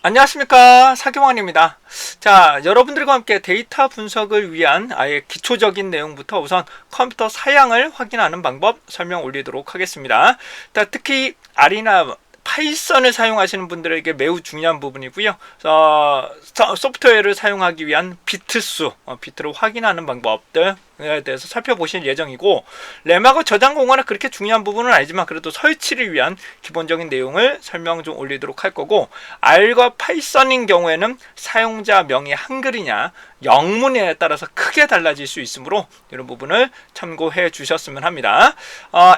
안녕하십니까, 사경환입니다. 자, 여러분들과 함께 데이터 분석을 위한 아예 기초적인 내용부터 우선 컴퓨터 사양을 확인하는 방법 설명 올리도록 하겠습니다. 자, 특히 R이나 파이썬을 사용하시는 분들에게 매우 중요한 부분이고요. 소프트웨어를 사용하기 위한 비트수, 비트를 확인하는 방법들에 대해서 살펴보실 예정이고, 램하고 저장 공간은 그렇게 중요한 부분은 아니지만 그래도 설치를 위한 기본적인 내용을 설명 좀 올리도록 할 거고, R과 파이썬인 경우에는 사용자 명이 한글이냐 영문에 따라서 크게 달라질 수 있으므로 이런 부분을 참고해 주셨으면 합니다.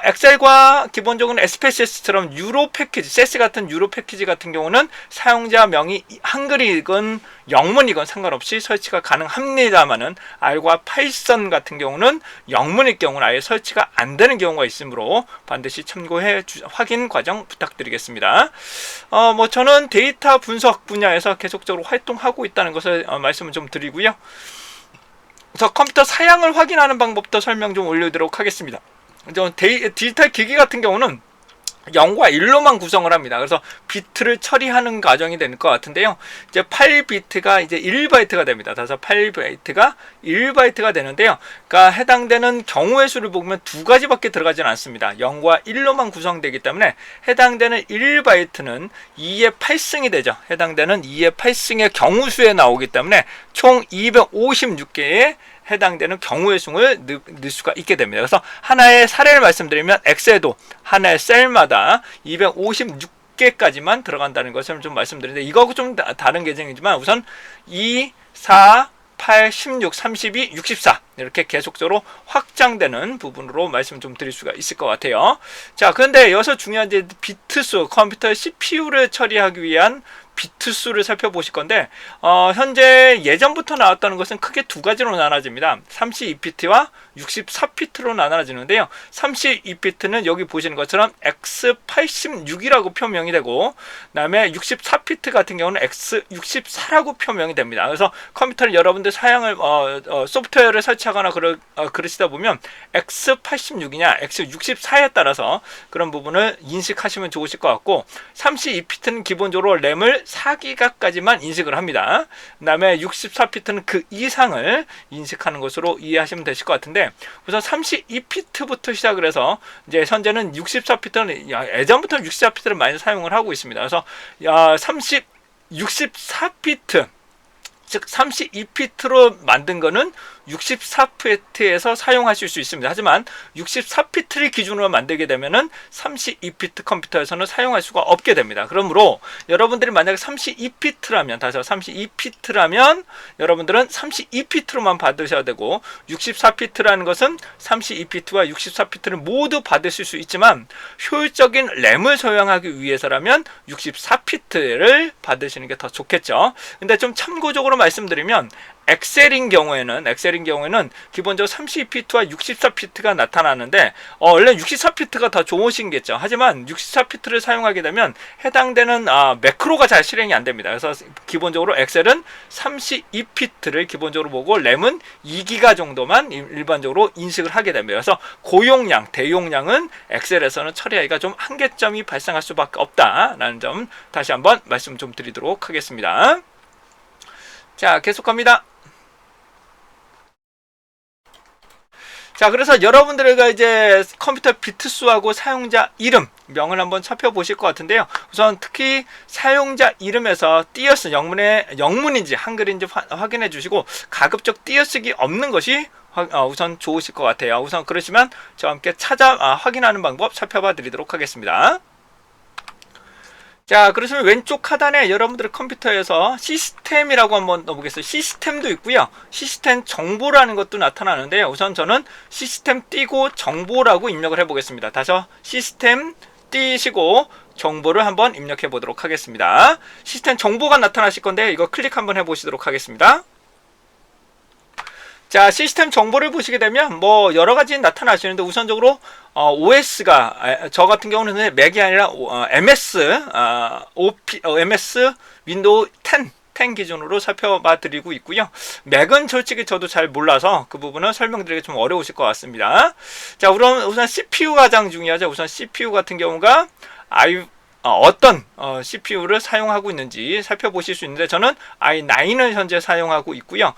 엑셀과 기본적으로 SPSS처럼 유로 패키지, 세스 같은 유로 패키지 같은 경우는 사용자 명이 한글이건 영문이건 상관없이 설치가 가능합니다만은 R과 파이썬 같은 경우는 영문일 경우는 아예 설치가 안 되는 경우가 있으므로 반드시 참고해 확인 과정 부탁드리겠습니다. 저는 데이터 분석 분야에서 계속적으로 활동하고 있다는 것을 말씀을 좀 드리고요. 그래서 컴퓨터 사양을 확인하는 방법도 설명 좀 올리도록 하겠습니다. 디지털 기기 같은 경우는 0과 1로만 구성을 합니다. 그래서 비트를 처리하는 과정이 되는 것 같은데요. 이제 8비트가 이제 1바이트가 됩니다. 그래서 8바이트가 1바이트가 되는데요. 그러니까 해당되는 경우의 수를 보면 두 가지밖에 들어가지는 않습니다. 0과 1로만 구성되기 때문에 해당되는 1바이트는 2의 8승이 되죠. 해당되는 2의 8승의 경우수에 나오기 때문에 총 256개의 해당되는 경우의 수를 넣을 수가 있게 됩니다. 그래서 하나의 사례를 말씀드리면 엑셀도 하나의 셀마다 256개까지만 들어간다는 것을 좀 말씀드리는데, 이거하고 좀 다른 계정이지만 우선 2, 4, 8, 16, 32, 64 이렇게 계속적으로 확장되는 부분으로 말씀 좀 드릴 수가 있을 것 같아요. 자, 그런데 여기서 중요한 이제 비트수, 컴퓨터의 CPU를 처리하기 위한 비트수를 살펴보실 건데, 현재 예전부터 나왔다는 것은 크게 두 가지로 나눠집니다. 32비트와 64비트로 나눠지는데요. 32비트는 여기 보시는 것처럼 X86이라고 표명이 되고, 그 다음에 64비트 같은 경우는 X64라고 표명이 됩니다. 그래서 컴퓨터를 여러분들 사양을 소프트웨어를 설치하거나 그러시다 보면 X86이냐 X64에 따라서 그런 부분을 인식하시면 좋으실 것 같고, 32비트는 기본적으로 램을 4기가까지만 인식을 합니다. 그 다음에 64비트는 그 이상을 인식하는 것으로 이해하시면 되실 것 같은데, 우선 32비트부터 시작을 해서 이제 현재는 64비트는 예전부터 64비트를 많이 사용을 하고 있습니다. 그래서 64비트 즉 32비트로 만든 거는 64비트에서 사용하실 수 있습니다. 하지만 64비트를 기준으로 만들게 되면은 32비트 컴퓨터에서는 사용할 수가 없게 됩니다. 그러므로 여러분들이 만약에 32비트라면, 다시 32비트라면 여러분들은 32비트로만 받으셔야 되고, 64비트라는 것은 32비트와 64비트를 모두 받으실 수 있지만 효율적인 램을 소형하기 위해서라면 64비트를 받으시는 게 더 좋겠죠. 근데 좀 참고적으로 말씀드리면 엑셀인 경우에는 기본적으로 32비트와 64비트가 나타나는데, 원래 64비트가 더 좋으신겠죠. 하지만 64비트를 사용하게 되면 해당되는 매크로가 잘 실행이 안 됩니다. 그래서 기본적으로 엑셀은 32비트를 기본적으로 보고 램은 2기가 정도만 일반적으로 인식을 하게 됩니다. 그래서 고용량, 대용량은 엑셀에서는 처리하기가 좀 한계점이 발생할 수밖에 없다라는 점 다시 한번 말씀 좀 드리도록 하겠습니다. 자, 계속합니다. 자, 그래서 여러분들과 이제 컴퓨터 비트수하고 사용자 이름, 명을 한번 살펴보실 것 같은데요. 우선 특히 사용자 이름에서 띄어쓰기, 영문인지 한글인지 확인해 주시고, 가급적 띄어쓰기 없는 것이 우선 좋으실 것 같아요. 우선 그러시면 저와 함께 확인하는 방법 살펴봐 드리도록 하겠습니다. 자, 그러시면 왼쪽 하단에 여러분들의 컴퓨터에서 시스템이라고 한번 넣어보겠습니다. 시스템도 있고요. 시스템 정보라는 것도 나타나는데요. 우선 저는 시스템 띄고 정보라고 입력을 해보겠습니다. 다시 시스템 띄시고 정보를 한번 입력해 보도록 하겠습니다. 시스템 정보가 나타나실 건데 이거 클릭 한번 해보시도록 하겠습니다. 자, 시스템 정보를 보시게 되면 여러 가지 나타나시는데, 우선적으로 OS가 저 같은 경우는 맥이 아니라 MS 윈도우 10 기준으로 살펴봐 드리고 있고요. 맥은 솔직히 저도 잘 몰라서 그 부분은 설명드리기 좀 어려우실 것 같습니다. 자, 우선 CPU 가장 중요하죠. 우선 CPU 같은 경우가 어떤 CPU를 사용하고 있는지 살펴보실 수 있는데 저는 i9을 현재 사용하고 있고요.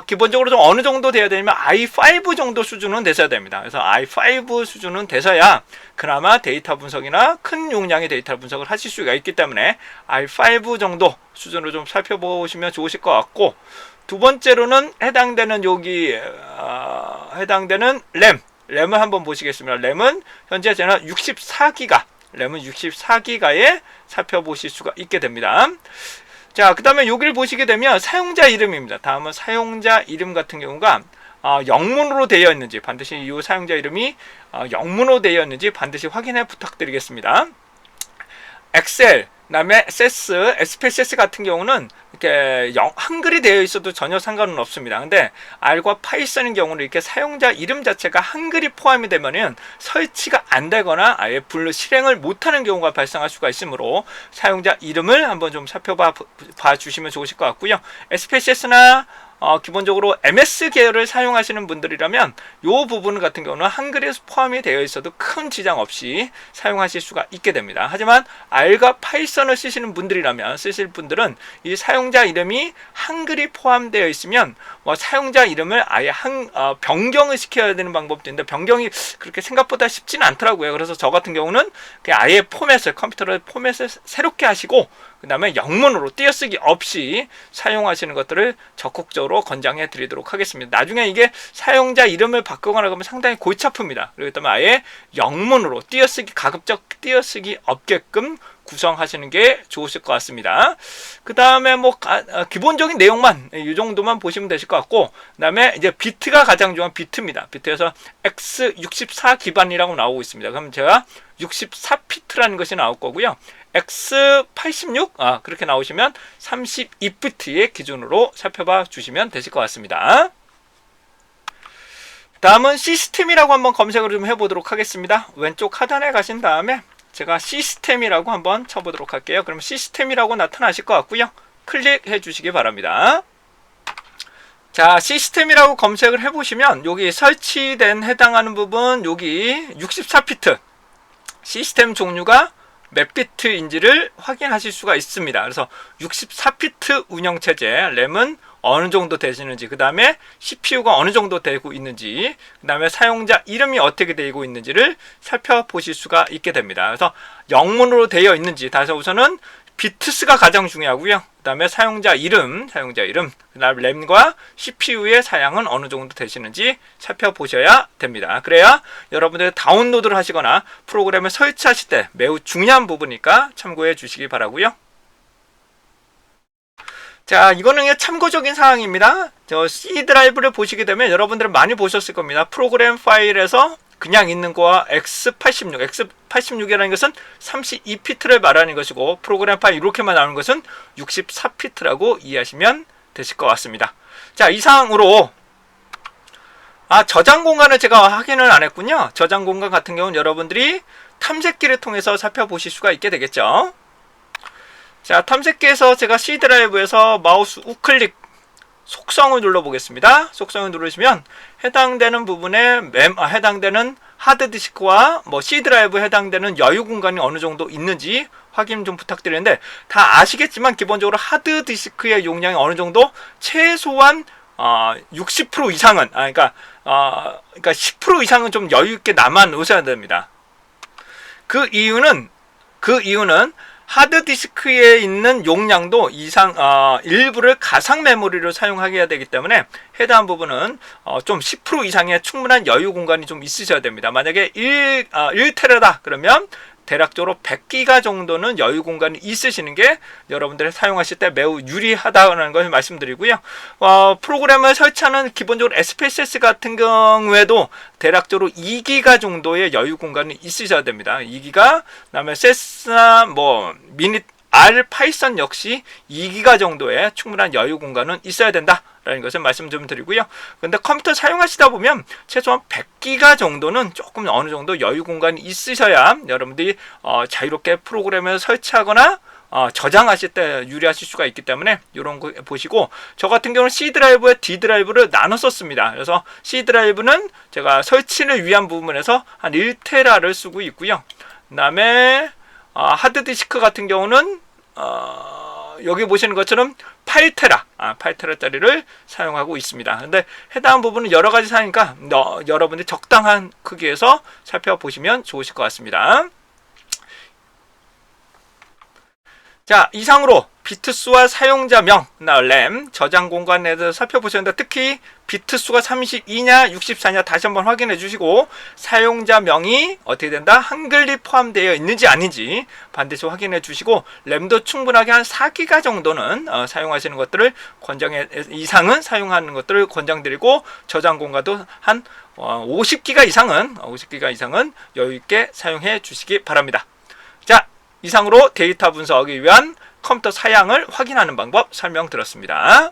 기본적으로 좀 어느 정도 돼야 되냐면 i5 정도 수준은 돼야 됩니다. 그래서 i5 수준은 돼서야 그나마 데이터 분석이나 큰 용량의 데이터 분석을 하실 수가 있기 때문에 i5 정도 수준으로 좀 살펴보시면 좋으실 것 같고, 두 번째로는 해당되는 해당되는 램을 한번 보시겠습니다. 램은 현재 저는 64기가 램은 64기가에 살펴보실 수가 있게 됩니다. 자, 그 다음에 여기를 보시게 되면 사용자 이름입니다. 다음은 사용자 이름 같은 경우가 영문으로 되어 있는지, 반드시 이 사용자 이름이 영문으로 되어 있는지 반드시 확인해 부탁드리겠습니다. 엑셀, 그 다음에 세스, SPSS 같은 경우는 이렇게 한글이 되어 있어도 전혀 상관은 없습니다. 근데 R과 파이썬인 경우는 이렇게 사용자 이름 자체가 한글이 포함이 되면은 설치가 안 되거나 아예 실행을 못하는 경우가 발생할 수가 있으므로 사용자 이름을 한번 좀 살펴봐 주시면 좋으실 것 같고요. SPSS나 기본적으로 MS 계열을 사용하시는 분들이라면 이 부분 같은 경우는 한글에 포함이 되어 있어도 큰 지장 없이 사용하실 수가 있게 됩니다. 하지만 R과 파이썬을 쓰실 분들은 이 사용자 이름이 한글이 포함되어 있으면 사용자 이름을 아예 변경을 시켜야 되는 방법도 있는데 변경이 그렇게 생각보다 쉽지는 않더라고요. 그래서 저 같은 경우는 그냥 아예 컴퓨터를 포맷을 새롭게 하시고 그 다음에 영문으로 띄어쓰기 없이 사용하시는 것들을 적극적으로 권장해 드리도록 하겠습니다. 나중에 이게 사용자 이름을 바꾸거나 하면 상당히 골치 아픕니다. 그렇기 때문에 아예 영문으로 가급적 띄어쓰기 없게끔 구성하시는 게 좋으실 것 같습니다. 그 다음에 기본적인 내용만 이 정도만 보시면 되실 것 같고, 그 다음에 이제 비트가 가장 중요한 비트입니다. 비트에서 x64 기반이라고 나오고 있습니다. 그럼 제가 64피트라는 것이 나올 거고요. x86 그렇게 나오시면 32비트의 기준으로 살펴봐 주시면 되실 것 같습니다. 다음은 시스템이라고 한번 검색을 좀 해보도록 하겠습니다. 왼쪽 하단에 가신 다음에 제가 시스템이라고 한번 쳐보도록 할게요. 그럼 시스템이라고 나타나실 것 같고요. 클릭해 주시기 바랍니다. 자, 시스템이라고 검색을 해보시면 여기 설치된 해당하는 부분 여기 64피트 시스템 종류가 몇 비트인지를 확인하실 수가 있습니다. 그래서 64비트 운영체제, 램은 어느 정도 되시는지, 그 다음에 CPU가 어느 정도 되고 있는지, 그 다음에 사용자 이름이 어떻게 되고 있는지를 살펴보실 수가 있게 됩니다. 그래서 영문으로 되어 있는지, 다시 우선은 비트수가 가장 중요하고요. 그 다음에 사용자 이름, 그 다음에 램과 CPU의 사양은 어느 정도 되시는지 살펴보셔야 됩니다. 그래야 여러분들 다운로드를 하시거나 프로그램을 설치하실 때 매우 중요한 부분이니까 참고해 주시기 바라고요. 자, 이거는 그냥 참고적인 사항입니다. 저 C 드라이브를 보시게 되면 여러분들은 많이 보셨을 겁니다. 프로그램 파일에서 그냥 있는 거와 X86이라는 것은 32피트를 말하는 것이고 프로그램 파일 이렇게만 나오는 것은 64피트라고 이해하시면 되실 것 같습니다. 자, 이상으로 저장 공간을 제가 확인을 안 했군요. 저장 공간 같은 경우는 여러분들이 탐색기를 통해서 살펴보실 수가 있게 되겠죠. 자, 탐색기에서 제가 C 드라이브에서 마우스 우클릭 속성을 눌러보겠습니다. 속성을 누르시면 해당되는 부분에 해당되는 하드디스크와 C 드라이브에 해당되는 여유 공간이 어느 정도 있는지 확인 좀 부탁드리는데, 다 아시겠지만 기본적으로 하드디스크의 용량이 어느 정도 최소한 60% 이상은 그러니까 10% 이상은 좀 여유 있게 남아 놓으셔야 됩니다. 그 이유는 하드디스크에 있는 용량도 일부를 가상 메모리로 사용하게 해야 되기 때문에 해당 부분은 좀 10% 이상의 충분한 여유 공간이 좀 있으셔야 됩니다. 만약에 1테라다 그러면 대략적으로 100기가 정도는 여유 공간이 있으시는 게 여러분들이 사용하실 때 매우 유리하다는 것을 말씀드리고요. 프로그램을 설치하는 기본적으로 SPSS 같은 경우에도 대략적으로 2기가 정도의 여유 공간이 있으셔야 됩니다. 2기가, 그다음에 세스나 미닛 R 파이썬 역시 2기가 정도의 충분한 여유 공간은 있어야 된다라는 것을 말씀 좀 드리고요. 근데 컴퓨터 사용하시다 보면 최소한 100기가 정도는 조금 어느 정도 여유 공간이 있으셔야 여러분들이 자유롭게 프로그램을 설치하거나 저장하실 때 유리하실 수가 있기 때문에 이런 거 보시고, 저 같은 경우는 C 드라이브와 D 드라이브를 나눠 썼습니다. 그래서 C 드라이브는 제가 설치를 위한 부분에서 한 1테라를 쓰고 있고요. 그 다음에 하드디스크 같은 경우는 여기 보시는 것처럼 8테라, 8테라짜리를 사용하고 있습니다. 근데 해당 부분은 여러 가지 사니까 여러분들이 적당한 크기에서 살펴보시면 좋으실 것 같습니다. 자, 이상으로 비트수와 사용자명, 램, 저장 공간에 대해서 살펴보셨는데 특히 비트수가 32냐 64냐 다시 한번 확인해 주시고 사용자명이 어떻게 된다? 한글이 포함되어 있는지 아닌지 반드시 확인해 주시고 램도 충분하게 한 4기가 정도는 사용하시는 것들을 이상은 사용하는 것들을 권장드리고 저장 공간도 한 50기가 이상은 여유 있게 사용해 주시기 바랍니다. 자, 이상으로 데이터 분석하기 위한 컴퓨터 사양을 확인하는 방법 설명드렸습니다.